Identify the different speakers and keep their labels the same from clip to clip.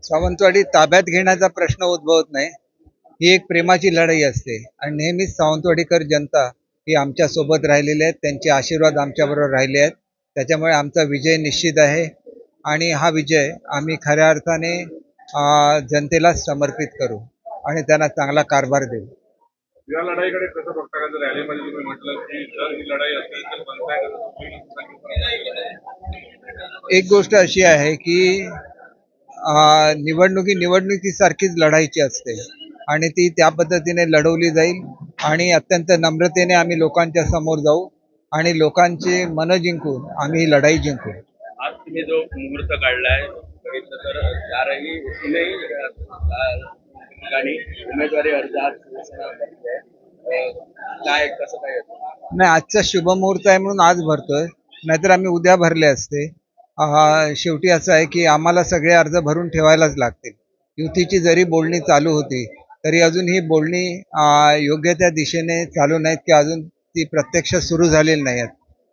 Speaker 1: सावंतवाडी ताब्यात घेण्याचा प्रश्न उद्भवत नाही। ही एक प्रेमाची लढाई असते आणि नेहमीच सावंतवाडीकर जनता ही आमच्या सोबत राहिलेली आहे, त्यांचे आशीर्वाद आमच्याबरोबर राहिले आहेत। त्याच्यामुळे आमचा विजय निश्चित आहे आणि हा विजय आम्ही खऱ्या अर्थाने जनतेला समर्पित करू आणि त्यांना चांगला कारभार देऊ।
Speaker 2: या लढाईकडे कसं बघता का? रॅलीमध्ये तुम्ही म्हटलं की जर ही लढाई असेल तर
Speaker 1: एक गोष्ट अशी आहे की निवडणुकीसारखीच लढायची असते आणि ती त्या पद्धतीने लढवली जाईल आणि अत्यंत नम्रतेने आम्ही लोकांच्या समोर जाऊ आणि लोकांचे मन जिंकून आम्ही ही लढाई जिंकू।
Speaker 2: आज तुम्ही जो मुहूर्त काढलाय बघितलं तर चारही ठिकाणी उमेदवारी अर्ज काय कसं काय
Speaker 1: नाही, आजचा शुभ मुहूर्त आहे म्हणून आज भरतोय, नाहीतर आम्ही उद्या भरले असते। शेवटी असं आहे की आम्हाला सगळे अर्ज भरून ठेवायलाच लागतील। युतीची जरी बोलणी चालू होती तरी अजून ही बोलणी योग्य त्या दिशेने चालू नाहीत की अजून ती प्रत्यक्ष सुरू झालेली नाही आहेत।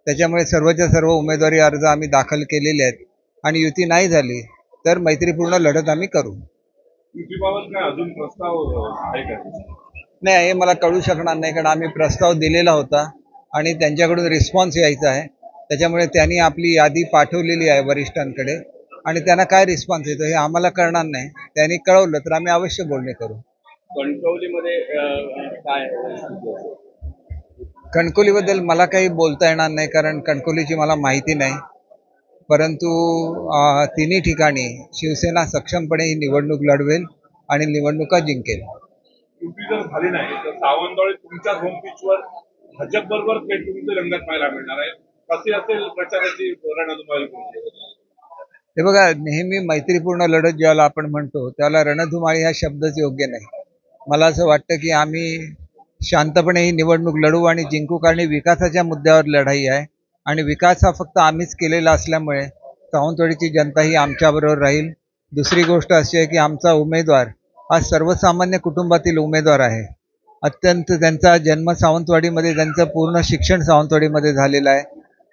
Speaker 1: त्याच्यामुळे सर्वच्या सर्व उमेदवारी अर्ज आम्ही दाखल केलेले आहेत आणि युती नाही झाली तर मैत्रीपूर्ण लढत आम्ही करू।
Speaker 2: युतीबाबत काय अजून प्रस्ताव आहे का?
Speaker 1: नाही, हे मला कळू शकणार नाही, कारण आम्ही प्रस्ताव दिलेला होता आणि त्यांच्याकडून रिस्पॉन्स यायचा आहे। त्याच्यामुळे त्यांनी आपली यादी पाठवलेली आहे वरिष्ठांकडे आणि त्यांना काय रिस्पॉन्स येतो हे आम्हाला कळणार नाही। त्यांनी कळवलं तर आम्ही अवश्य बोलणी करू।
Speaker 2: कणकवलीमध्ये काय
Speaker 1: कणकवलीबद्दल मला काही बोलता येणार नाही, कारण कणकवलीची मला माहिती नाही, परंतु तिन्ही ठिकाणी शिवसेना सक्षमपणे ही निवडणूक लढवेल आणि निवडणुका जिंकेल।
Speaker 2: युती जर झाली नाही तर सावंतवाडी तुमच्या होम पिचवर भाजप बरोबर थेट तुमचे रंगत पाहायला मिळणार आहे। कशी असेल प्रचाराची रणधुमाळी?
Speaker 1: हे बघा, नेहमी मैत्रीपूर्ण लढत ज्याला आपण म्हणतो त्याला रणधुमाळी हा शब्दच योग्य नाही। मला असं वाटतं की आम्ही शांतपणे ही निवडणूक लढू आणि जिंकू, कारण विकासाच्या मुद्द्यावर लढाई आहे आणि विकास हा फक्त आम्हीच केलेला असल्यामुळे सावंतवाडीची जनता ही आमच्याबरोबर राहील। दुसरी गोष्ट अशी आहे की आमचा उमेदवार हा सर्वसामान्य कुटुंबातील उमेदवार आहे। अत्यंत त्यांचा जन्म सावंतवाडीमध्ये, त्यांचं पूर्ण शिक्षण सावंतवाडीमध्ये झालेलं आहे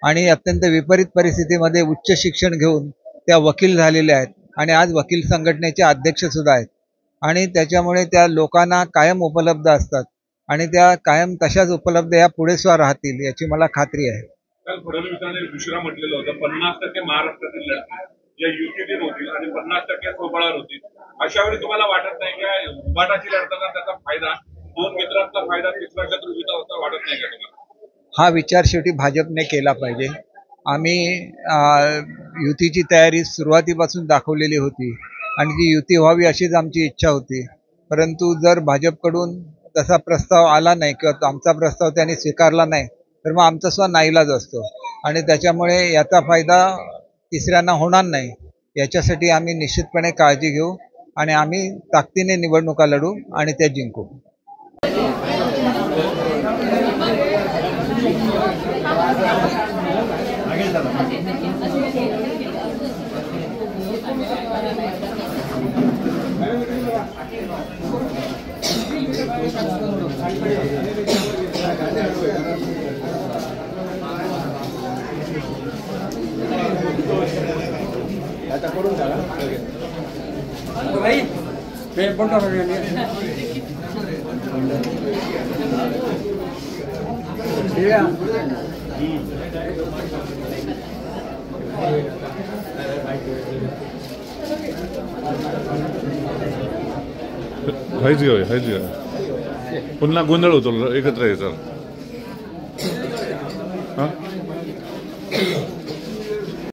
Speaker 1: आणि अत्यंत विपरीत परिस्थितीमध्ये उच्च शिक्षण घेऊन त्या वकील झालेल्या आहेत आणि आज वकील संघटनेचे अध्यक्ष सुद्धा आहेत आणि त्याच्यामुळे त्या लोकांना कायम उपलब्ध असतात आणि त्या कायम तशाच उपलब्ध या पुढे सुद्धा राहतील याची मला खात्री आहे।
Speaker 2: काल फडणवीसांनी दुसरा म्हटलेलं होतं 50% महाराष्ट्रातील लढती या युतीतील होतील आणि 50% सोबळावर होतील। अशा वेळी तुम्हाला वाटत नाही की उभाटाची लढताना त्याचा फायदा, दोन मित्रांचा फायदा तिसरा शत्रू होता असं वाटत नाही का तुम्हाला?
Speaker 1: हा विचार शेवटी भाजपने केला पाहिजे। आम्ही युतीची तयारी सुरुवातीपासून दाखवलेली होती आणि ती युती व्हावी अशीच आमची इच्छा होती, परंतु जर भाजपकडून तसा प्रस्ताव आला नाही किंवा आमचा प्रस्ताव त्यांनी स्वीकारला नाही तर मग आमचा सुद्धा नाईलाज असतो आणि त्याच्यामुळे याचा फायदा तिसऱ्यांना होणार नाही याच्यासाठी आम्ही निश्चितपणे काळजी घेऊ आणि आम्ही ताकदीने निवडणुका लढू आणि त्या जिंकू।
Speaker 3: हायच पुन्हा गोंधळ होतो एकत्र यायचा।